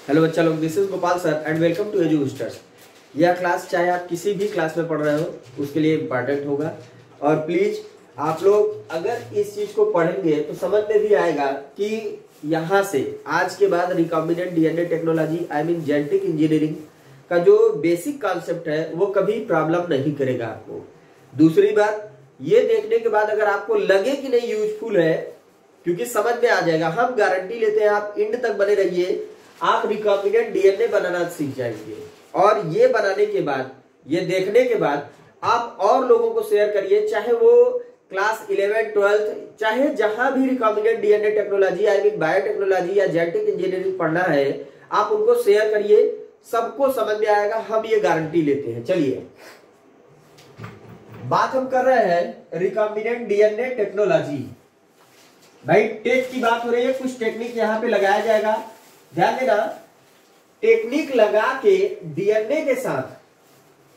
Hello बच्चा लोग, this is Gopal sir and welcome to edu boosters. यह क्लास चाहे आप किसी भी क्लास में पढ़ रहे हो उसके लिए इम्पॉर्टेंट होगा। और प्लीज आप लोग अगर इस चीज को पढ़ेंगे तो समझ में भी आएगा कि यहाँ से आज के बाद recombinant DNA technology I mean genetic engineering का जो बेसिक कॉन्सेप्ट है वो कभी प्रॉब्लम नहीं करेगा आपको। दूसरी बात, ये देखने के बाद अगर आपको लगे कि नहीं यूजफुल है, क्योंकि समझ में आ जाएगा, हम गारंटी लेते हैं आप एंड तक बने रहिए, आप रिकॉम्बिनेंट डीएनए बनाना सीख जाएंगे। और ये बनाने के बाद, ये देखने के बाद आप और लोगों को शेयर करिए, चाहे वो क्लास 11, 12, चाहे जहां भी recombinant DNA technology I mean biotechnology या जेनेटिक इंजीनियरिंग पढ़ना है, आप उनको शेयर करिए, सबको समझ में आएगा, हम ये गारंटी लेते हैं। चलिए, बात हम कर रहे हैं रिकॉम्बिनेंट डीएनए टेक्नोलॉजी। भाई टेक की बात हो रही है, कुछ टेक्निक यहाँ पे लगाया जाएगा, ध्यान देना। टेक्निक लगा के डीएनए के साथ,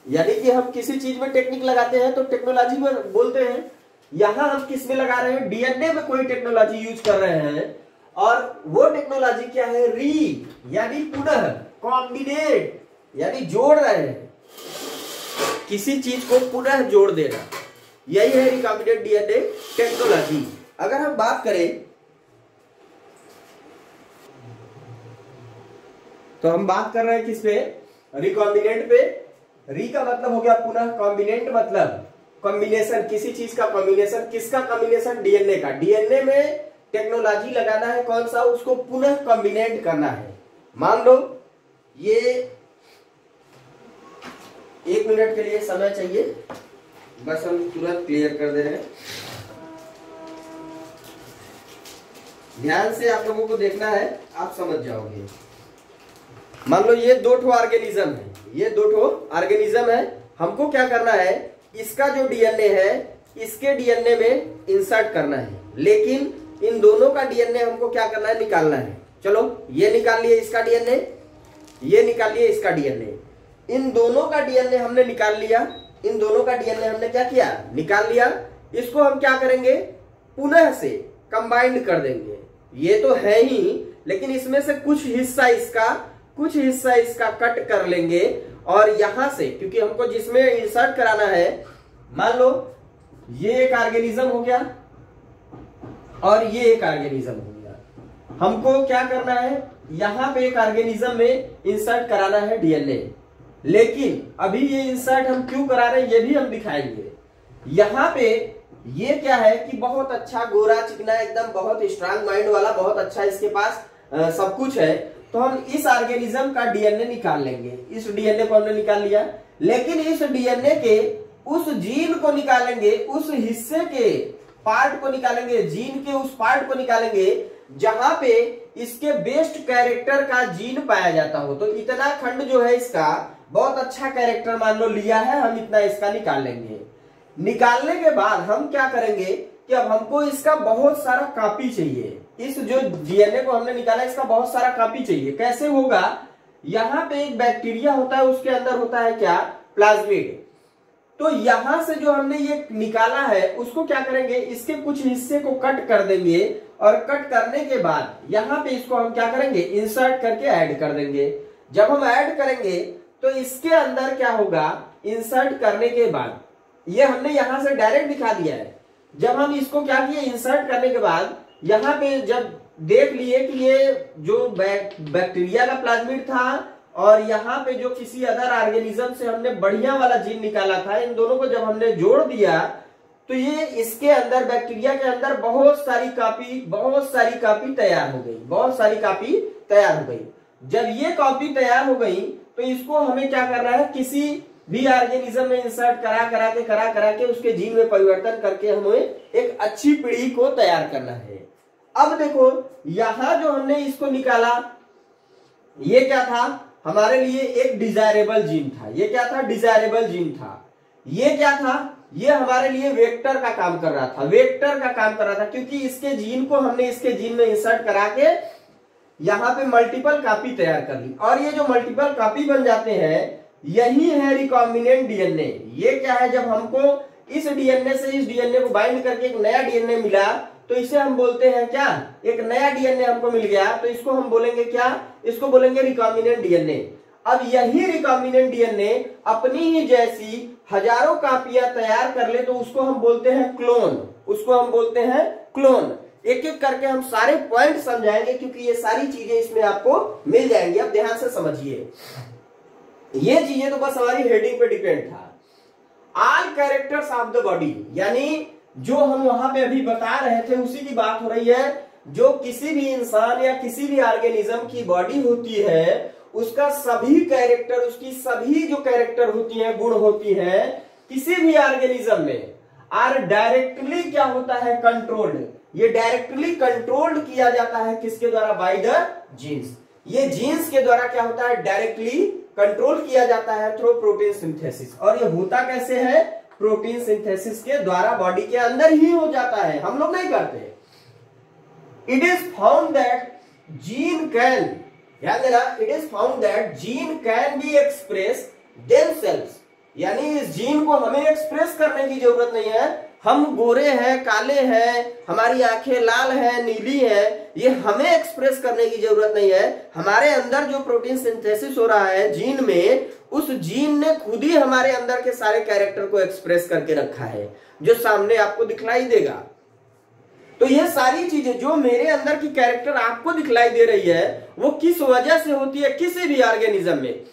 यानी कि हम किसी चीज में टेक्निक लगाते हैं तो टेक्नोलॉजी में बोलते हैं। यहां हम किस में लगा रहे हैं? डीएनए में कोई टेक्नोलॉजी यूज कर रहे हैं, और वो टेक्नोलॉजी क्या है? री यानी पुनः, कॉम्बिनेट यानी जोड़ रहे हैं, किसी चीज को पुनः जोड़ देना, यही है रिकॉम्बिनेंट डीएनए टेक्नोलॉजी। अगर हम बात करें तो हम बात कर रहे हैं किस पे? रिकॉम्बिनेंट पे। री का मतलब हो गया पुनः, कॉम्बिनेंट मतलब कॉम्बिनेशन, किसी चीज का कॉम्बिनेशन। किसका कॉम्बिनेशन? डीएनए का। डीएनए में टेक्नोलॉजी लगाना है, कौन सा? उसको पुनः कॉम्बिनेट करना है। मान लो ये 1 मिनट के लिए समय चाहिए, बस हम तुरंत क्लियर कर दे रहे हैं। ध्यान से आप लोगों को देखना है, आप समझ जाओगे। मान लो ये 2 ठो ऑर्गेनिज्म है, ये 2 ठो ऑर्गेनिज्म है। हमको क्या करना है? इसका जो डीएनए है इसके डीएनए में इंसर्ट करना है, लेकिन इन दोनों का डीएनए हमको क्या करना है? निकालना है। चलो, ये निकाल लिए इसका डीएनए, ये निकाल लिए इसका डीएनए। इन दोनों का डीएनए हमने निकाल लिया, इन दोनों का डीएनए हमने क्या किया? निकाल लिया। इसको हम क्या करेंगे? पुनः से कंबाइंड कर देंगे। ये तो है ही, लेकिन इसमें से कुछ हिस्सा इसका कट कर लेंगे, और यहां से, क्योंकि हमको जिसमें इंसर्ट कराना है, मान लो ये एक ऑर्गेनिज्म हो गया और ये एक ऑर्गेनिज्म हो गया, हमको क्या करना है? यहां पे एक ऑर्गेनिज्म में इंसर्ट कराना है डीएनए। लेकिन अभी ये इंसर्ट हम क्यों करा रहे हैं ये भी हम दिखाएंगे। यहां पे ये क्या है कि बहुत अच्छा गोरा चिकना, एकदम बहुत स्ट्रांग माइंड वाला, बहुत अच्छा इसके पास सब कुछ है, तो हम इस ऑर्गेनिज्म का डीएनए निकाल लेंगे। इस डीएनए को हमने निकाल लिया, लेकिन इस डीएनए के उस जीन को निकालेंगे, उस हिस्से के पार्ट को निकालेंगे, जीन के उस पार्ट को निकालेंगे जहां पे इसके बेस्ट कैरेक्टर का जीन पाया जाता हो। तो इतना खंड जो है इसका बहुत अच्छा कैरेक्टर मान लो लिया है, हम इतना इसका निकाल लेंगे। निकालने के बाद हम क्या करेंगे कि अब हमको इसका बहुत सारा कॉपी चाहिए। इस जो डीएनए को हमने निकाला इसका बहुत सारा कॉपी चाहिए। कैसे होगा? यहाँ पे एक बैक्टीरिया होता है, उसके अंदर होता है क्या? प्लाज्मिड। तो यहां से जो हमने ये निकाला है उसको क्या करेंगे? इसके कुछ हिस्से को कट कर देंगे, और कट करने के बाद यहाँ पे इसको हम क्या करेंगे? इंसर्ट करके ऐड कर देंगे। जब हम ऐड करेंगे तो इसके अंदर क्या होगा? इंसर्ट करने के बाद, ये हमने यहां से डायरेक्ट दिखा दिया है। जब हम इसको क्या किए? इंसर्ट करने के बाद यहाँ पे जब देख लिए कि ये जो बैक्टीरिया का प्लाज्मिड था और यहाँ पे जो किसी अदर ऑर्गेनिज्म से हमने बढ़िया वाला जीन निकाला था, इन दोनों को जब हमने जोड़ दिया तो ये इसके अंदर, बैक्टीरिया के अंदर बहुत सारी कॉपी तैयार हो गई, बहुत सारी कॉपी तैयार हो गई। जब ये कॉपी तैयार हो गई तो इसको हमें क्या करना है? किसी भी ऑर्गेनिज्म में इंसर्ट करा के उसके जीन में परिवर्तन करके हमें एक अच्छी पीढ़ी को तैयार करना है। अब देखो, यहां जो हमने इसको निकाला, ये क्या था? हमारे लिए एक डिजायरेबल जीन था। ये क्या था? डिजायरेबल जीन था। ये क्या था? ये हमारे लिए वेक्टर का काम कर रहा था, क्योंकि इसके जीन को हमने इसके जीन में इंसर्ट करा के यहाँ पे मल्टीपल कॉपी तैयार कर ली, और ये जो मल्टीपल कॉपी बन जाते हैं यही है रिकॉम्बिनेंट डीएनए। ये क्या है? जब हमको इस डीएनए से इस डीएनए को बाइंड करके एक नया डीएनए मिला, तो इसे हम बोलते हैं क्या, एक नया डीएनए हमको मिल गया, तो इसको हम बोलेंगे क्या, इसको बोलेंगे रिकॉम्बिनेंट डीएनए। अब यही रिकॉम्बिनेंट डीएनए अपनी ही जैसी हजारों कापियां तैयार कर ले तो उसको हम बोलते हैं क्लोन, उसको हम बोलते हैं क्लोन। एक एक करके हम सारे पॉइंट समझाएंगे क्योंकि ये सारी चीजें इसमें आपको मिल जाएंगी। अब ध्यान से समझिए, ये चीजें तो बस हमारी हेडिंग पे डिपेंड था। All characters of the body, यानी जो हम वहां पे अभी बता रहे थे उसी की बात हो रही है। जो किसी भी इंसान या किसी भी ऑर्गेनिज्म की बॉडी होती है उसका सभी कैरेक्टर, उसकी सभी जो कैरेक्टर होती हैं, गुण होती हैं, किसी भी ऑर्गेनिज्म में आर डायरेक्टली क्या होता है, कंट्रोल्ड। ये डायरेक्टली कंट्रोल्ड किया जाता है किसके द्वारा, बाय द जीन्स। ये जीन्स के द्वारा क्या होता है, डायरेक्टली कंट्रोल किया जाता है थ्रू प्रोटीन सिंथेसिस। और ये होता कैसे है, प्रोटीन सिंथेसिस के द्वारा बॉडी के अंदर ही हो जाता है, हम लोग नहीं करते। It is found that gene can, ध्यान देना, it is found that gene can be express themselves, यानी इस जीन को हमें एक्सप्रेस करने की जरूरत नहीं है। हम गोरे हैं, काले हैं, हमारी आंखें लाल हैं, नीली हैं, ये हमें एक्सप्रेस करने की जरूरत नहीं है। हमारे अंदर जो प्रोटीन सिंथेसिस हो रहा है जीन में, उस जीन ने खुद ही हमारे अंदर के सारे कैरेक्टर को एक्सप्रेस करके रखा है, जो सामने आपको दिखलाई देगा। तो ये सारी चीजें जो मेरे अंदर की कैरेक्टर आपको दिखलाई दे रही है, वो किस वजह से होती है किसी भी ऑर्गेनिज्म में।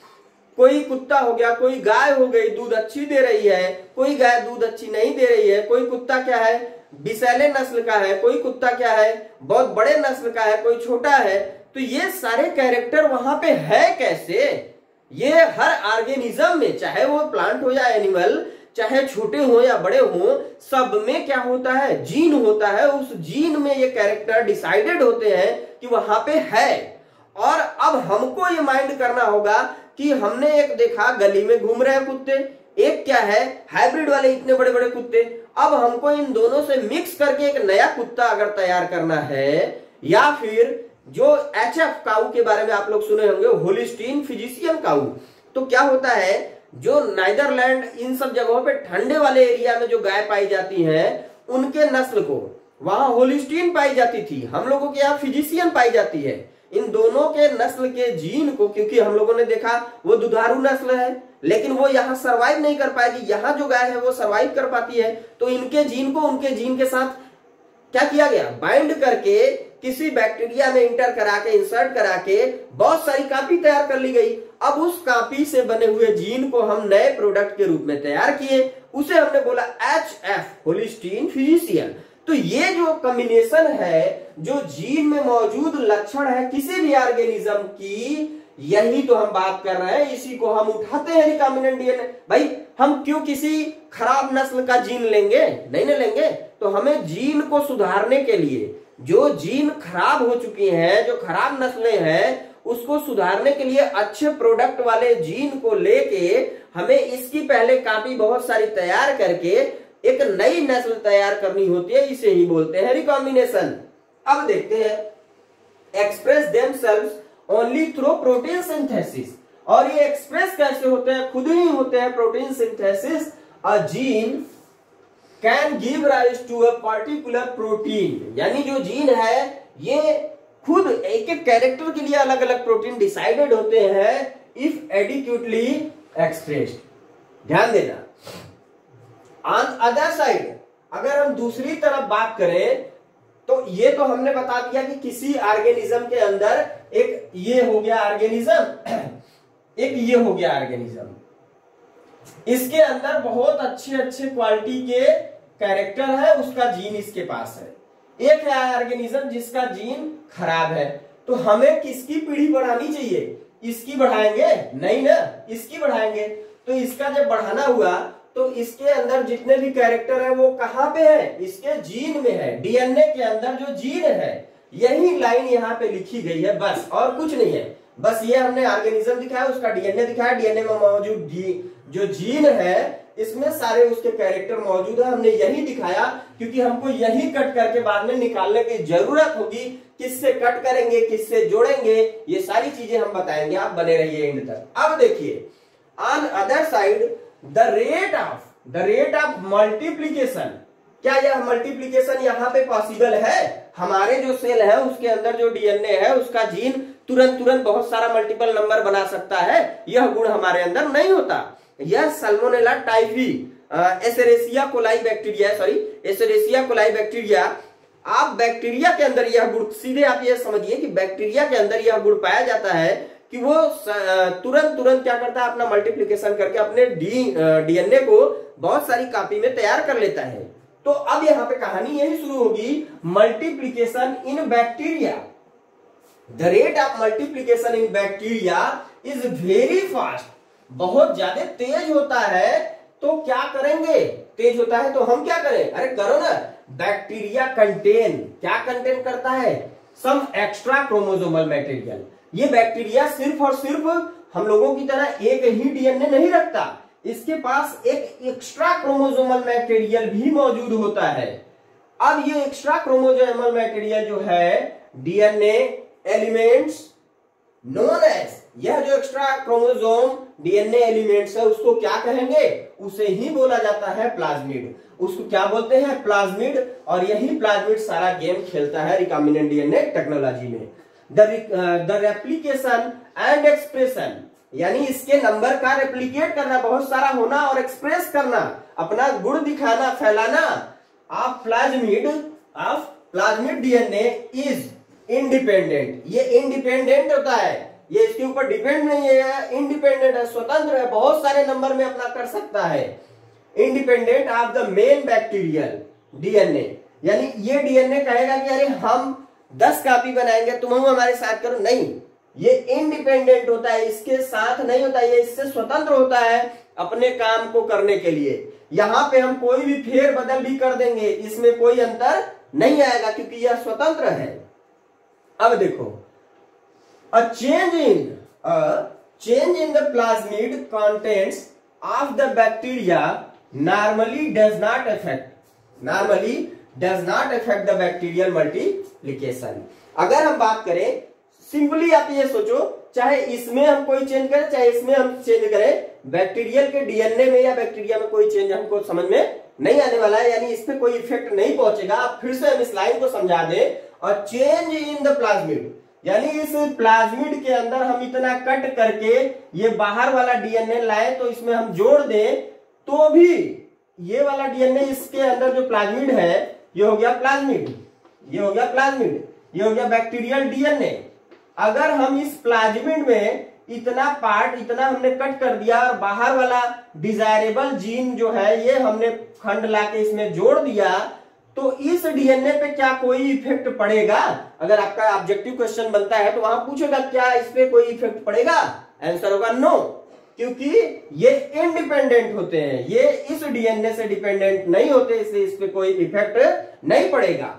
कोई कुत्ता हो गया, कोई गाय हो गई, दूध अच्छी दे रही है, कोई गाय दूध अच्छी नहीं दे रही है, कोई कुत्ता क्या है बिसैले नस्ल का है, कोई कुत्ता क्या है बहुत बड़े नस्ल का है, कोई छोटा है। तो ये सारे कैरेक्टर वहां पे है कैसे, ये हर ऑर्गेनिज्म में, चाहे वो प्लांट हो या एनिमल, चाहे छोटे हो या बड़े हो, सब में क्या होता है, जीन होता है। उस जीन में ये कैरेक्टर डिसाइडेड होते हैं कि वहां पे है। और अब हमको ये माइंड करना होगा कि हमने एक देखा गली में घूम रहे कुत्ते, एक क्या है हाइब्रिड वाले इतने बड़े बड़े कुत्ते। अब हमको इन दोनों से मिक्स करके एक नया कुत्ता अगर तैयार करना है, या फिर जो HF काऊ के बारे में आप लोग सुने होंगे, होलिस्टीन फ्रिजियन काऊ, तो क्या होता है जो नीदरलैंड इन सब जगहों पे ठंडे वाले एरिया में जो गाय पाई जाती हैं, उनके नस्ल को वहां होलिस्टीन पाई जाती थी, हम लोगों के यहाँ फ्रिजियन पाई जाती है। इन दोनों के नस्ल के जीन को, क्योंकि हम लोगों ने देखा वो दुधारू नस्ल है, लेकिन वो यहाँ सरवाइव नहीं कर पाएगी, यहाँ जो गाय है वो सरवाइव कर पाती है। तो इनके जीन को उनके जीन के साथ क्या किया गया, बाइंड करके किसी बैक्टीरिया में इंटर करा के, इंसर्ट करा के बहुत सारी कॉपी तैयार कर ली गई। अब उस कॉपी से बने हुए जीन को हम नए प्रोडक्ट के रूप में तैयार किए, उसे हमने बोला HF होलिस्टीन फ्रिजियन। तो ये जो कॉम्बिनेशन है, जो जीन में मौजूद लक्षण है किसी भी ऑर्गेनिज्म की, यही तो हम बात कर रहे हैं, इसी को हम उठाते हैं रिकॉम्बिनेंट डीएनए। भाई हम क्यों किसी खराब नस्ल का जीन लेंगे, नहीं ना लेंगे। तो हमें जीन को सुधारने के लिए, जो जीन खराब हो चुकी हैं, जो खराब नस्लें हैं, उसको सुधारने के लिए अच्छे प्रोडक्ट वाले जीन को लेके हमें इसकी पहले कॉपी बहुत सारी तैयार करके एक नई नस्ल तैयार करनी होती है, इसे ही बोलते हैं रिकॉम्बिनेशन। अब देखते हैं express themselves only through protein synthesis. और ये एक्सप्रेस कैसे होते हैं, खुद ही होते हैं protein synthesis. A gene can give rise to a particular protein, यानी जो जीन है ये खुद एक एक कैरेक्टर के लिए अलग अलग प्रोटीन डिसाइडेड होते हैं इफ एडिक्यूटली एक्सप्रेस्ड। ध्यान देना। ऑन अदर साइड अगर हम दूसरी तरफ बात करें, तो ये तो हमने बता दिया कि किसी ऑर्गेनिज्म के अंदर एक ये हो गया ऑर्गेनिज्म, एक ये हो गया ऑर्गेनिज्म, इसके अंदर बहुत अच्छे अच्छे क्वालिटी के कैरेक्टर है, उसका जीन इसके पास है। एक है ऑर्गेनिज्म जिसका जीन खराब है, तो हमें किसकी पीढ़ी बढ़ानी चाहिए, इसकी बढ़ाएंगे नहीं ना, इसकी बढ़ाएंगे। तो इसका जब बढ़ाना हुआ तो इसके अंदर जितने भी कैरेक्टर है वो कहां पे है, इसके जीन में है, डीएनए के अंदर जो जीन है, यही लाइन यहाँ पे लिखी गई है, बस और कुछ नहीं है। बस ये हमने ऑर्गेनिज्म दिखाया, उसका डीएनए दिखाया, डीएनए में मौजूद जो जीन है इसमें सारे उसके कैरेक्टर मौजूद है, हमने यही दिखाया क्योंकि हमको यही कट करके बाद में निकालने की जरूरत होगी। किससे कट करेंगे, किससे जोड़ेंगे, ये सारी चीजें हम बताएंगे, आप बने रहिए एंड तक। अब देखिए on other side the rate of multiplication क्या यह मल्टीप्लीकेशन यहाँ पे पॉसिबल है? हमारे जो सेल है उसके अंदर जो डीएनए है उसका जीन तुरंत बहुत सारा मल्टीपल नंबर बना सकता है, यह गुण हमारे अंदर नहीं होता। यह सल्मोनेला टाइफी एसेरेसिया कोलाई बैक्टीरिया, आप बैक्टीरिया के अंदर यह गुण, सीधे आप ये समझिए कि बैक्टीरिया के अंदर यह गुण पाया जाता है कि वो तुरंत क्या करता है, अपना मल्टीप्लिकेशन करके अपने डीएनए को बहुत सारी कॉपी में तैयार कर लेता है। तो अब यहाँ पे कहानी यही शुरू होगी, multiplication in bacteria, the rate of multiplication in bacteria is very fast, बहुत ज्यादा तेज होता है। तो क्या करेंगे, तेज होता है तो हम क्या करें, अरे करो ना, बैक्टीरिया कंटेन, क्या कंटेन करता है, सम एक्स्ट्रा क्रोमोसोमल मटेरियल। ये बैक्टीरिया सिर्फ और सिर्फ हम लोगों की तरह एक ही डीएनए नहीं रखता, इसके पास एक एक्स्ट्रा क्रोमोसोमल मटेरियल भी मौजूद होता है। अब ये एक्स्ट्रा क्रोमोसोमल मटेरियल जो है डीएनए एलिमेंट्स नोन एज, यह जो एक्स्ट्रा क्रोमोसोम डीएनए एलिमेंट्स है उसको क्या कहेंगे, उसे ही बोला जाता है प्लाज्मिड। उसको क्या बोलते हैं, प्लाज्मिड। और यही प्लाज्मिड सारा गेम खेलता है रिकॉम्बिनेंट डीएनए टेक्नोलॉजी में। द रेप्लिकेशन एंड एक्सप्रेशन, यानी इसके नंबर का रेप्लिकेट करना, बहुत सारा होना और एक्सप्रेस करना, अपना गुण दिखाना, फैलाना of plasmid DNA is independent. ये इंडिपेंडेंट होता है, ये इसके ऊपर डिपेंड नहीं है, इंडिपेंडेंट है, स्वतंत्र है, बहुत सारे नंबर में अपना कर सकता है। Independent of the main bacterial DNA, यानी ये डीएनए कहेगा कि अरे हम 10 कॉपी बनाएंगे, तुम हमारे साथ करो, नहीं, ये इंडिपेंडेंट होता है, इसके साथ नहीं होता, ये इससे स्वतंत्र होता है अपने काम को करने के लिए। यहां पे हम कोई भी फेर बदल भी कर देंगे, इसमें कोई अंतर नहीं आएगा क्योंकि यह स्वतंत्र है। अब देखो, a change in the plasmid contents of the bacteria normally does not affect the bacterial multiplication। अगर हम बात करें, सिंपली आप ये सोचो, चाहे इसमें हम कोई चेंज करें चाहे इसमें हम चेंज करें, बैक्टीरियल के डीएनए में या बैक्टीरिया में कोई चेंज हमको समझ में नहीं आने वाला है, यानी इस पे कोई इफेक्ट नहीं पहुंचेगा। आप फिर से हम इस लाइन को समझा दें, और चेंज इन द प्लाज्मिड, यानी इस प्लाज्मिड के अंदर हम इतना कट करके ये बाहर वाला डीएनए लाए तो इसमें हम जोड़ दें, तो भी ये वाला डीएनए इसके अंदर जो प्लाज्मिड है, ये हो गया प्लाज्मिड, ये हो गया प्लाज्मिड, ये हो गया बैक्टीरियल डीएनए। अगर हम इस प्लाज्मिड में इतना पार्ट, इतना हमने कट कर दिया और बाहर वाला डिजायरेबल जीन जो है ये हमने खंड लाके इसमें जोड़ दिया, तो इस डीएनए पे क्या कोई इफेक्ट पड़ेगा? अगर आपका ऑब्जेक्टिव क्वेश्चन बनता है तो वहां पूछेगा क्या इस पे कोई इफेक्ट पड़ेगा, आंसर होगा नो, क्योंकि ये इंडिपेंडेंट होते हैं, ये इस डीएनए से डिपेंडेंट नहीं होते, इसलिए इस पे कोई इफेक्ट नहीं पड़ेगा।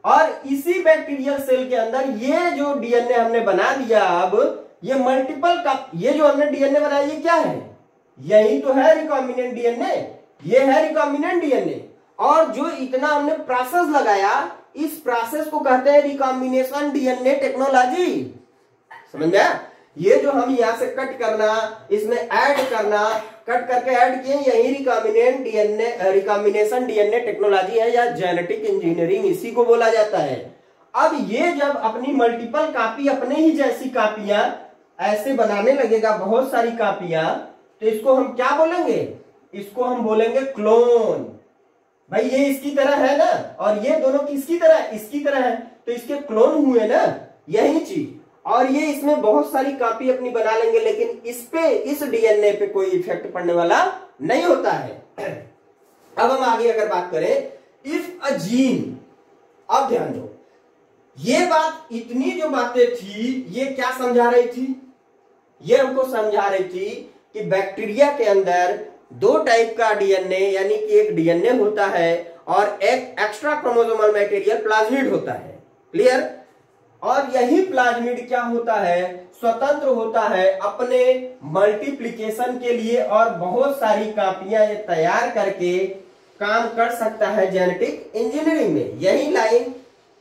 और इसी बैक्टीरियल सेल के अंदर ये जो डीएनए हमने बना दिया, अब ये मल्टीपल का, ये जो हमने डीएनए बनाया ये क्या है, यही तो है रिकॉम्बिनेंट डीएनए, ये है रिकॉम्बिनेंट डीएनए। और जो इतना हमने प्रोसेस लगाया, इस प्रोसेस को कहते हैं रिकॉम्बिनेशन डीएनए टेक्नोलॉजी। समझ में आया? ये जो हम यहां से कट करना, इसमें ऐड करना, कट करके ऐड किए, यही recombinant DNA, recombination DNA technology है या जेनेटिक इंजीनियरिंग, इसी को बोला जाता है। अब ये जब अपनी मल्टीपल कॉपी, अपने ही जैसी कॉपियां ऐसे बनाने लगेगा, बहुत सारी कॉपियां, तो इसको हम क्या बोलेंगे, इसको हम बोलेंगे क्लोन। भाई ये इसकी तरह है ना, और ये दोनों किसकी तरह, इसकी तरह है, तो इसके क्लोन हुए ना, यही चीज। और ये इसमें बहुत सारी कॉपी अपनी बना लेंगे, लेकिन इस पे, इस डीएनए पे कोई इफेक्ट पड़ने वाला नहीं होता है। अब हम आगे अगर बात करें, इफ अ जीन, अब ध्यान दो, ये बात, इतनी जो बातें थी, ये क्या समझा रही थी, ये हमको समझा रही थी कि बैक्टीरिया के अंदर 2 टाइप का डीएनए, यानी कि एक डीएनए होता है और एक एक्स्ट्रा क्रोमोसोमल मटेरियल प्लाज्मिड होता है। क्लियर? और यही प्लाज्मिड क्या होता है, स्वतंत्र होता है अपने मल्टीप्लिकेशन के लिए, और बहुत सारी कॉपियां ये तैयार करके काम कर सकता है जेनेटिक इंजीनियरिंग में। यही लाइन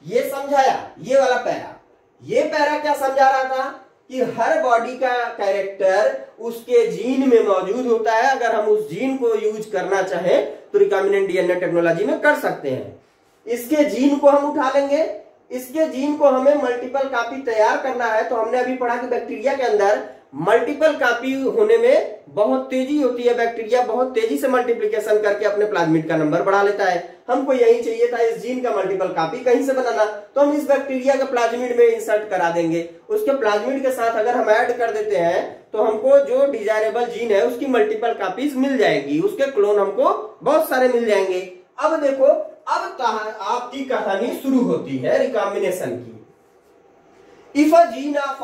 ये समझाया, ये वाला पैरा, ये पैरा क्या समझा रहा था कि हर बॉडी का कैरेक्टर उसके जीन में मौजूद होता है। अगर हम उस जीन को यूज करना चाहें तो रिकॉम्बिनेंट डीएनए टेक्नोलॉजी में कर सकते हैं। इसके जीन को हम उठा लेंगे, इसके जीन को हमें मल्टीपल कॉपी तैयार करना है। तो हमने अभी पढ़ा कि बैक्टीरिया के अंदर मल्टीपल कॉपी होने में बहुत तेजी होती है। बैक्टीरिया बहुत तेजी से मल्टीप्लिकेशन करके अपने प्लाज्मिड का नंबर बढ़ा लेता है। हमको यही चाहिए था, इस जीन का मल्टीपल कॉपी कहीं से बनाना, तो हम इस बैक्टीरिया के प्लाज्मिड में इंसर्ट करा देंगे। उसके प्लाज्मिड के साथ अगर हम ऐड कर देते हैं तो हमको जो डिजायरेबल जीन है उसकी मल्टीपल कॉपीज मिल जाएगी, उसके क्लोन हमको बहुत सारे मिल जाएंगे। अब देखो, अब आपकी कहानी शुरू होती है रिकॉम्बिनेशन की। If a gene of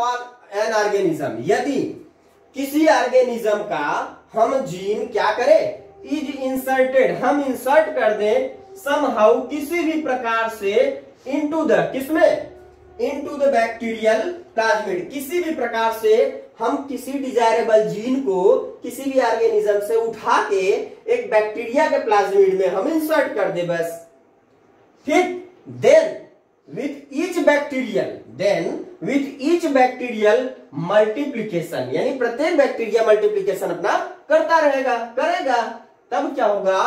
an organism, यदि किसी ऑर्गेनिज्म का हम जीन क्या करें, इज इंसर्टेड, हम इंसर्ट कर दें समहाउ, किसी भी प्रकार से, इनटू द, किसमें, इनटू द बैक्टीरियल प्लाज्मिड, किसी भी प्रकार से हम किसी डिजायरेबल जीन को किसी भी ऑर्गेनिज्म से उठा के एक बैक्टीरिया के प्लाज्मिड में हम इंसर्ट कर दे बस, ठीक। Then with each bacterial multiplication, यानी प्रत्येक बैक्टीरिया मल्टीप्लीकेशन अपना करता करेगा, तब क्या होगा,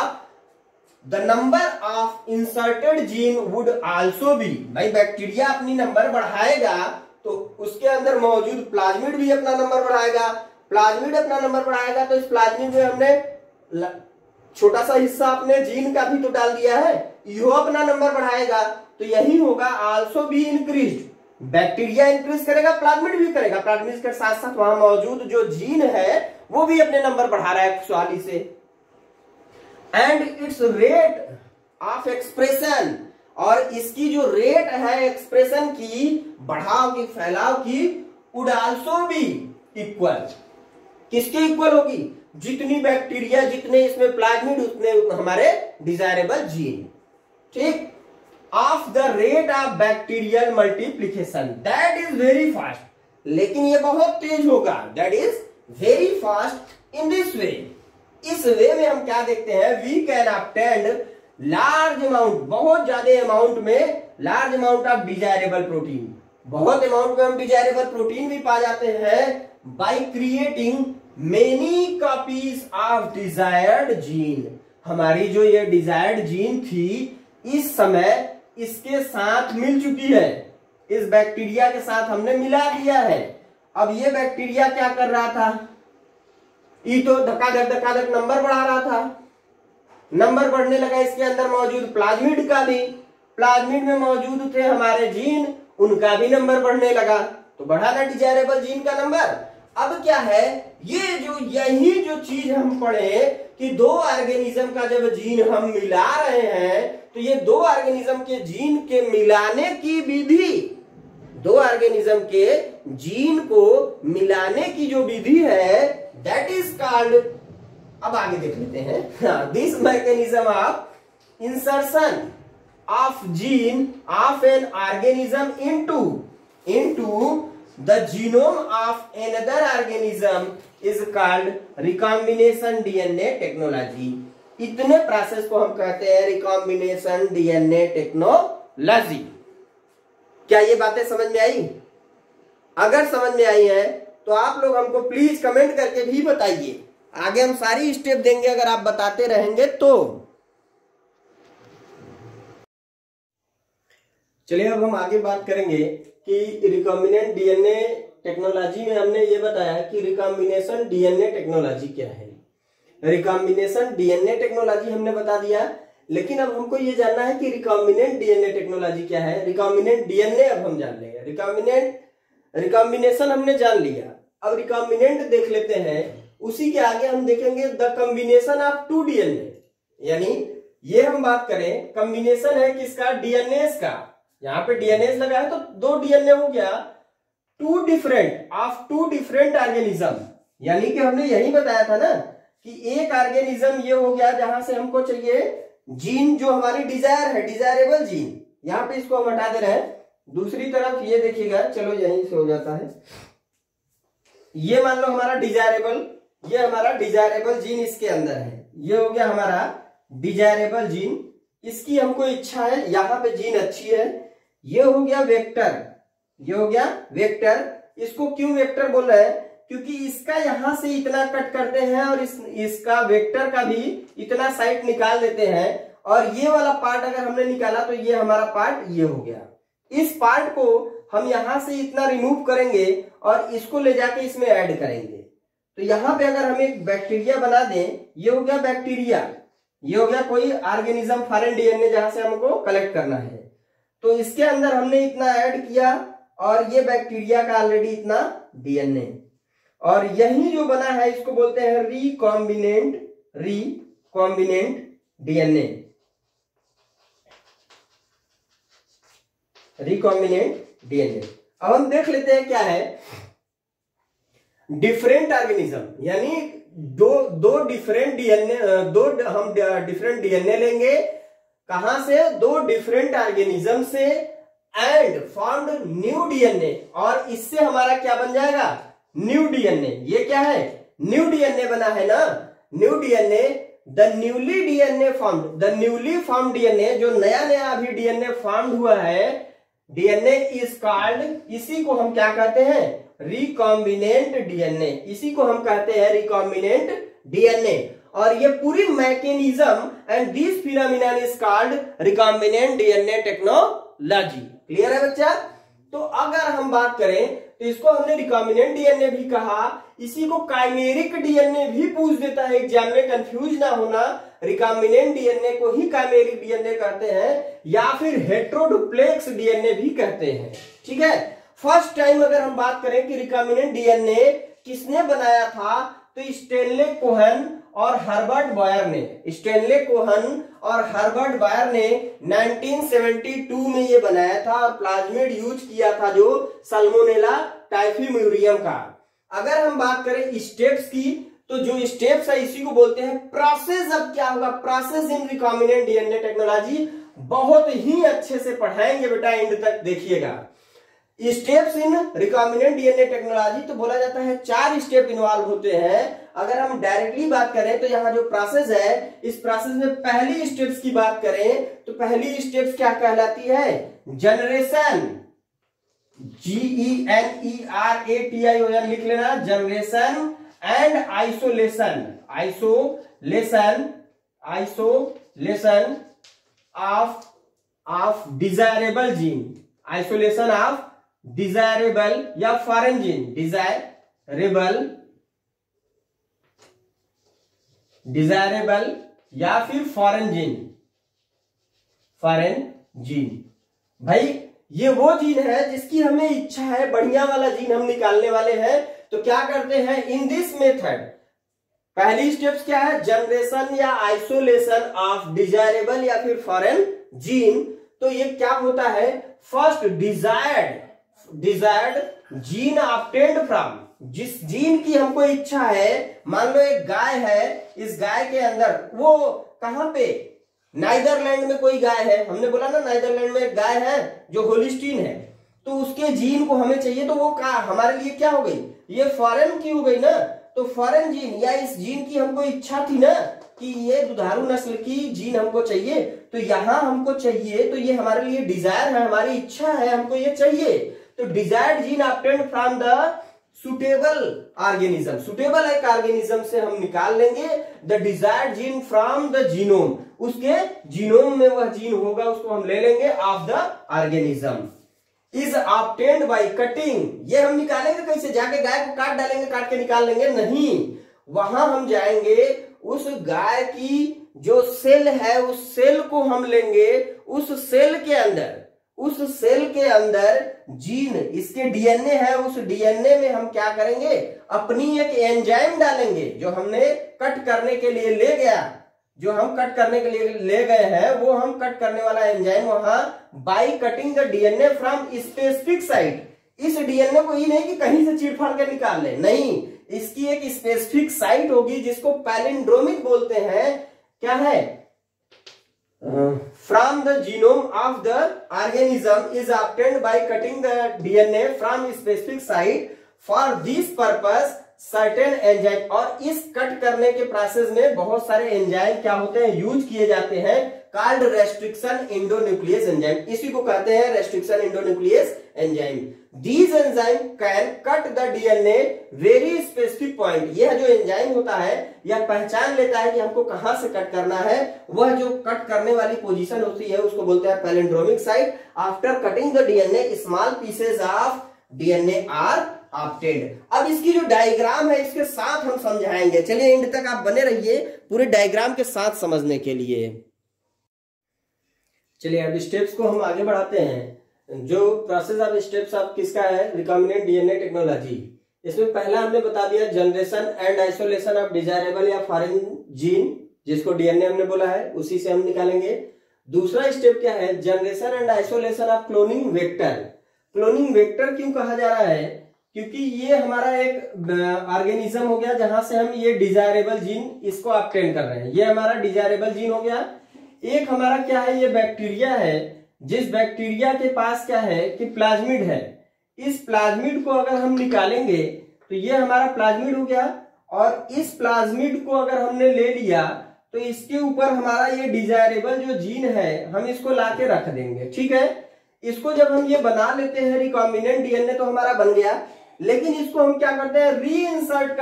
the number of inserted gene would also B, भाई बैक्टीरिया अपनी नंबर बढ़ाएगा तो उसके अंदर मौजूद प्लाज्मिड भी अपना नंबर बढ़ाएगा, प्लाज्मिड अपना नंबर बढ़ाएगा तो इस प्लाज्मिड में हमने छोटा सा हिस्सा अपने जीन का भी तो डाल दिया है, यो अपना नंबर बढ़ाएगा। तो यही होगा, also be increased, bacteria increase करेगा, प्लाज्मिड भी करेगा, प्लाज्मिड के साथ साथ वहां मौजूद जो जीन है वो भी अपने नंबर बढ़ा रहा है खुशहाली से। And it's rate of expression, और इसकी जो रेट है एक्सप्रेशन की, बढ़ाव की, फैलाव की, वुड आल्सो बी इक्वल, किसके इक्वल होगी, जितनी बैक्टीरिया, जितने इसमें प्लाज्मिड, उतने हमारे डिजायरेबल जीन, ठीक। Of the rate of bacterial multiplication, that is very fast, लेकिन ये बहुत तेज होगा, that is very fast in this way. इस वे में हम क्या देखते हैं, we can obtain large amount, बहुत ज्यादा अमाउंट में, large amount of desirable protein, बहुत अमाउंट में हम डिजायरेबल प्रोटीन भी पा जाते हैं by creating many copies of desired gene. हमारी जो ये डिजायर्ड जीन थी इस समय इसके साथ मिल चुकी है, इस बैक्टीरिया के साथ हमने मिला दिया है। अब ये बैक्टीरिया क्या कर रहा था, ये तो धक्का-धक नंबर बढ़ा रहा था, नंबर बढ़ने लगा इसके अंदर मौजूद प्लाज्मिड का भी, प्लाज्मिड में मौजूद थे हमारे जीन, उनका भी नंबर बढ़ने लगा, तो बढ़ा ना डिजायरेबल जीन का नंबर। अब क्या है, यही जो चीज हम पढ़े कि दो ऑर्गेनिज्म का जब जीन हम मिला रहे हैं तो ये दो ऑर्गेनिज्म के जीन के मिलाने की विधि, दो ऑर्गेनिज्म के जीन को मिलाने की जो विधि है, दैट इज कॉल्ड, अब आगे देख लेते हैं, this mechanism of insertion of gene of an organism into the genome of another organism is called recombination DNA technology। इतने प्रोसेस को हम कहते हैं रिकॉम्बिनेशन डीएनए टेक्नोलॉजी। क्या ये बातें समझ में आई? अगर समझ में आई है तो आप लोग हमको प्लीज कमेंट करके भी बताइए, आगे हम सारी स्टेप देंगे अगर आप बताते रहेंगे तो। चलिए अब हम आगे बात करेंगे कि रिकॉम्बिनेंट डीएनए टेक्नोलॉजी में हमने ये बताया कि रिकॉम्बिनेशन डीएनए टेक्नोलॉजी क्या है। रिकॉम्बिनेशन डीएनए टेक्नोलॉजी हमने बता दिया, लेकिन अब हमको ये जानना है कि रिकॉम्बिनेंट डीएनए टेक्नोलॉजी क्या है। रिकॉम्बिनेंट डीएनए अब हम जान लेंगे, रिकॉम्बिनेशन हमने जान लिया, अब रिकॉम्बिनेंट देख लेते हैं। उसी के आगे हम देखेंगे the combination of two DNA, यानी ये हम बात करें कॉम्बिनेशन है किसका, डीएनए का। यहाँ पे डीएनए लगा है तो दो डीएनए हो गया, टू डिफरेंट ऑर्गेनिज्म, यानी कि हमने यही बताया था ना कि एक ऑर्गेनिज्म ये हो गया जहां से हमको चाहिए जीन जो हमारी डिजायर है, डिजायरेबल जीन, यहाँ पे इसको हम हटा दे रहे हैं। दूसरी तरफ ये देखिएगा, चलो यहीं से हो जाता है, ये मान लो हमारा डिजायरेबल, ये हमारा डिजायरेबल जीन इसके अंदर है, ये हो गया हमारा डिजायरेबल जीन, इसकी हमको इच्छा है, यहाँ पे जीन अच्छी है, ये हो गया वेक्टर, ये हो गया वेक्टर, इसको क्यों वेक्टर बोल रहे हैं? क्योंकि इसका यहां से इतना कट करते हैं और इसका वेक्टर का भी इतना साइड निकाल देते हैं, और ये वाला पार्ट अगर हमने निकाला तो ये हमारा पार्ट ये हो गया। इस पार्ट को हम यहां से इतना रिमूव करेंगे और इसको ले जाके इसमें ऐड करेंगे। तो यहां पे अगर हम एक बैक्टीरिया बना दें, ये हो गया बैक्टीरिया, ये हो गया कोई ऑर्गेनिज्म फॉरेन डीएनए जहां से हमको कलेक्ट करना है। तो इसके अंदर हमने इतना ऐड किया और ये बैक्टीरिया का ऑलरेडी इतना डीएनए, और यही जो बना है इसको बोलते हैं रिकॉम्बिनेंट डीएनए, रिकॉम्बिनेंट डीएनए। अब हम देख लेते हैं क्या है डिफरेंट ऑर्गेनिज्म, यानी दो डिफरेंट डीएनए, हम डिफरेंट डीएनए लेंगे, कहां से? दो डिफरेंट ऑर्गेनिज्म से, एंड फॉर्म्ड न्यू डीएनए, और इससे हमारा क्या बन जाएगा? New DNA. ये क्या है? न्यू डीएनए बना है ना, new DNA. The newly DNA formed, the newly formed DNA, जो नया नया अभी डीएनए फॉर्म्ड हुआ है, डीएनए इज कॉल्ड, इसी को हम क्या कहते हैं? रिकॉम्बिनेंट डीएनए, इसी को हम कहते हैं रिकॉम्बिनेंट डीएनए। और ये पूरी mechanism and this phenomenon is called recombinant DNA technology. Clear है बच्चा? तो अगर हम बात करें तो इसको हमने रिकॉम्बिनेंट डीएनए भी कहा, इसी को काइमेरिक डीएनए भी पूछ देता है एग्जाम में, कंफ्यूज ना होना। रिकॉम्बिनेंट डीएनए को ही काइमेरिक डीएनए कहते हैं या फिर हेट्रोडुप्लेक्स डीएनए भी कहते हैं। ठीक है, फर्स्ट टाइम अगर हम बात करें कि रिकॉम्बिनेंट डीएनए किसने बनाया था, तो स्टेनले कोहन और हर्बर्ट बॉयर ने, स्टेनले कोहन और हर्बर्ट बॉयर ने 1972 में ये बनाया था, और प्लाज्मिड यूज किया था जो सल्मोनेला टाइफीम्यूरियम का। अगर हम बात करें स्टेप्स की, तो जो स्टेप्स है इसी को बोलते हैं प्रोसेस। अब क्या होगा? Process in recombinant DNA technology बहुत ही अच्छे से पढ़ाएंगे बेटा, एंड तक देखिएगा। Steps in recombinant DNA technology तो बोला जाता है 4 स्टेप इन्वॉल्व होते हैं। अगर हम डायरेक्टली बात करें तो यहाँ जो प्रोसेस है, इस प्रोसेस में पहली स्टेप्स की बात करें तो पहली स्टेप्स क्या कहलाती है? जनरेशन, GENERATI लिख लेना, generation and isolation, isolation of desirable gene, isolation of desirable या फॉरेन जीन, डिजायरेबल या फिर फॉरेन जीन। भाई ये वो जीन है जिसकी हमें इच्छा है, बढ़िया वाला जीन हम निकालने वाले हैं। तो क्या करते हैं? इन दिस मेथड पहली स्टेप्स क्या है? जनरेशन या आइसोलेशन ऑफ डिजायरेबल या फिर फॉरेन जीन। तो ये क्या होता है? First desired gene obtained from, जिस जीन की हमको इच्छा है, मान लो एक गाय है, इस गाय के अंदर वो कहां पे? नाइदरलैंड में कोई गाय है, हमने बोला ना नाइदरलैंड में एक गाय है जो होलिस्टीन है, तो उसके जीन को हमें चाहिए, तो वो का हमारे लिए क्या हो गई? ये फॉरेन की हो गई ना। तो फॉरेन जीन या इस जीन की हमको इच्छा थी ना कि ये दुधारू नस्ल की जीन हमको चाहिए, तो यहां हमको चाहिए, तो ये हमारे लिए डिजायर है, हमारी इच्छा है, हमको ये चाहिए। तो desired gene obtained from the suitable organism, suitable एक ऑर्गेनिज्म से हम निकाल लेंगे the desired gene from the genome, उसके जीनोम में वह जीन होगा, उसको हम ले लेंगे of the organism. Is obtained by cutting, ये हम निकालेंगे कैसे? जाके गाय को काट डालेंगे, काट के निकाल लेंगे? नहीं, वहां हम जाएंगे, उस गाय की जो सेल है उस सेल को हम लेंगे, उस सेल के अंदर जीन, इसके डीएनए है, उस डीएनए में हम क्या करेंगे? अपनी एक एंजाइम डालेंगे, जो हमने कट करने के लिए ले गया, जो हम कट करने के लिए ले गए हैं, वो हम कट करने वाला एंजाइम वहां by cutting the DNA from specific site. इस डीएनए को ही नहीं कि कहीं से चीरफाड़ कर निकाल ले, नहीं, इसकी एक स्पेसिफिक साइट होगी जिसको पैलिंड्रोमिक बोलते हैं। क्या है? From the genome of the organism is obtained by cutting the DNA from specific site. For this purpose certain enzyme, और इस कट करने के प्रोसेस में बहुत सारे एंजाइम क्या होते हैं, यूज किए जाते हैं, कॉल्ड रेस्ट्रिक्शन एंडोन्यूक्लियस एंजाइम, इसी को कहते हैं restriction endonuclease enzyme. These enzyme can cut the DNA very specific point. यह जो एंजाइम होता है यह पहचान लेता है कि हमको कहां से कट करना है, वह जो कट करने वाली पोजीशन होती है उसको बोलते हैं palindromic site. After cutting the DNA small pieces of DNA are obtained. अब इसकी जो डायग्राम है इसके साथ हम समझाएंगे, चलिए एंड तक आप बने रहिए पूरे डायग्राम के साथ समझने के लिए। चलिए अब स्टेप्स को हम आगे बढ़ाते हैं। जो प्रोसेस ऑफ स्टेप्स ऑफ किसका है, रिकॉम्बिनेंट डीएनए टेक्नोलॉजी। इसमें पहला हमने बता दिया generation and isolation of desirable या फॉरेन जीन, जिसको डीएनए हमने बोला है, उसी से हम निकालेंगे। दूसरा स्टेप क्या है, generation and isolation of cloning vector. Cloning vector क्यों कहा जा रहा है, क्योंकि ये हमारा एक ऑर्गेनिज्म हो गया जहां से हम ये डिजायरेबल जीन इसको ऑब्टेन कर रहे हैं। ये हमारा डिजायरेबल जीन हो गया। एक हमारा क्या है, ये बैक्टीरिया है, जिस बैक्टीरिया के पास क्या है कि प्लाज्मिड है। इस प्लाज्मिड को अगर हम निकालेंगे तो ये हमारा प्लाज्मिड हो गया, और इस प्लाज्मिड को अगर हमने ले लिया तो इसके ऊपर हमारा ये डिजायरेबल जो जीन है हम इसको लाके रख देंगे। ठीक है, इसको जब हम ये बना लेते हैं रिकॉम्बिनेंट डीएनए तो हमारा बन गया, लेकिन इसको हम क्या करते हैं, रीइंसर्ट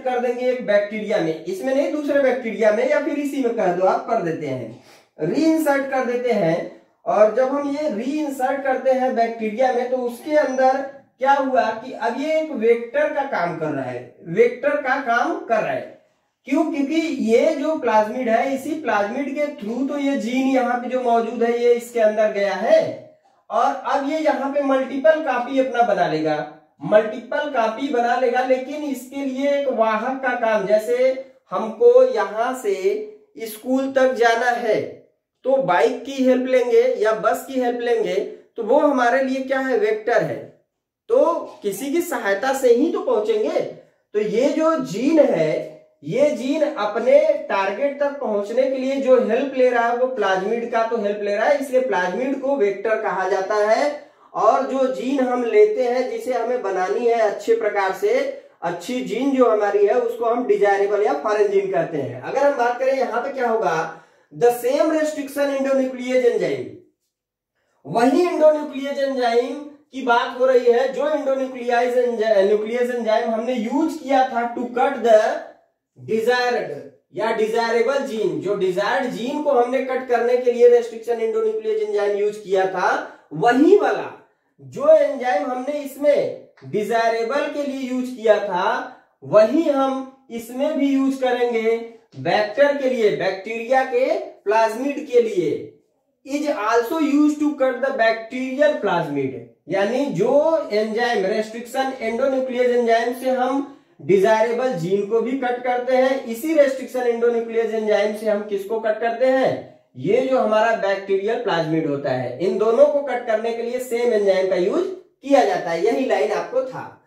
कर देंगे एक बैक्टीरिया में, इसमें नहीं दूसरे बैक्टीरिया में, या फिर इसी में कह दो आप, कर देते हैं, रीइंसर्ट कर देते हैं। और जब हम ये रीइंसर्ट करते हैं बैक्टीरिया में तो उसके अंदर क्या हुआ कि अब ये एक वेक्टर का काम कर रहा है, क्यों, क्योंकि ये जो प्लाज्मिड है इसी प्लाज्मिड के थ्रू तो ये जीन यहाँ पे जो मौजूद है ये इसके अंदर गया है, और अब ये यहाँ पे मल्टीपल कॉपी अपना बना लेगा, लेकिन इसके लिए एक वाहक का काम, जैसे हमको यहाँ से स्कूल तक जाना है तो बाइक की हेल्प लेंगे या बस की हेल्प लेंगे, तो वो हमारे लिए क्या है, वेक्टर है, तो किसी की सहायता से ही तो पहुंचेंगे। तो ये जो जीन है, ये जीन अपने टारगेट तक पहुंचने के लिए जो हेल्प ले रहा है वो प्लाज्मिड का तो हेल्प ले रहा है, इसलिए प्लाज्मिड को वेक्टर कहा जाता है। और जो जीन हम लेते हैं जिसे हमें बनानी है अच्छे प्रकार से, अच्छी जीन जो हमारी है उसको हम डिजायरेबल या फॉरेन जीन कहते हैं। अगर हम बात करें यहाँ पे क्या होगा, the same restriction endonuclease enzyme, वही एंडोन्यूक्लियस एंजाइम की बात हो रही है जो न्यूक्लियस एंजाइम हमने यूज किया था टू कट द डिजायर्ड या डिजायरेबल जीन। जो डिजायर्ड जीन को हमने कट करने के लिए रेस्ट्रिक्शन एंडोन्यूक्लियस एंजाइम यूज किया था, वही वाला जो एंजाइम हमने इसमें डिजायरेबल के लिए यूज किया था वही हम इसमें भी यूज करेंगे वेक्टर के लिए, बैक्टीरिया के प्लाज्मिड के लिए। Is also use to cut the bacterial plasmid, यानी जो एंजाइम रेस्ट्रिक्शन एंडोन्यूक्लियस एंजाइम से हम डिजायरेबल जीन को भी कट करते हैं, इसी रेस्ट्रिक्शन एंडोन्यूक्लियस एंजाइम से हम किसको कट करते हैं, ये जो हमारा बैक्टीरियल प्लाज्मिड होता है। इन दोनों को कट करने के लिए सेम एंजाइम का यूज किया जाता है, यही लाइन आपको था।